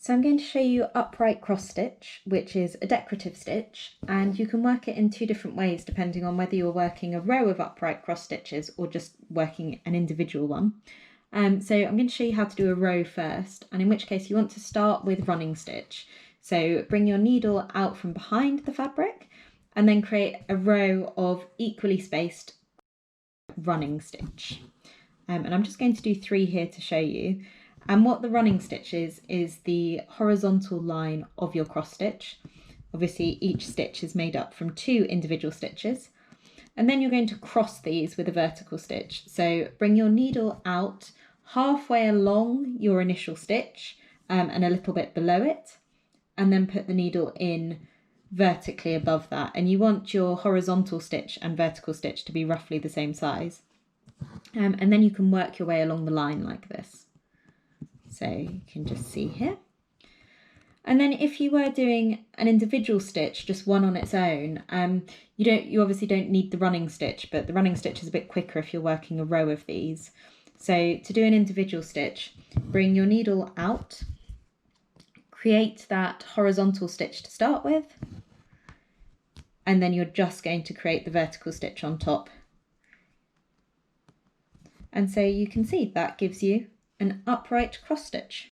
So I'm going to show you upright cross stitch, which is a decorative stitch, and you can work it in two different ways depending on whether you're working a row of upright cross stitches or just working an individual one. So I'm going to show you how to do a row first, and in which case you want to start with running stitch. So bring your needle out from behind the fabric and then create a row of equally spaced running stitch. And I'm just going to do 3 here to show you. And what the running stitch is the horizontal line of your cross stitch. Obviously each stitch is made up from 2 individual stitches. And then you're going to cross these with a vertical stitch. So bring your needle out halfway along your initial stitch and a little bit below it, and then put the needle in vertically above that. And you want your horizontal stitch and vertical stitch to be roughly the same size. And then you can work your way along the line like this. So you can just see here. And then if you were doing an individual stitch, just one on its own, you obviously don't need the running stitch, but the running stitch is a bit quicker if you're working a row of these. So to do an individual stitch, bring your needle out, create that horizontal stitch to start with, and then you're just going to create the vertical stitch on top. And so you can see that gives you an upright cross stitch.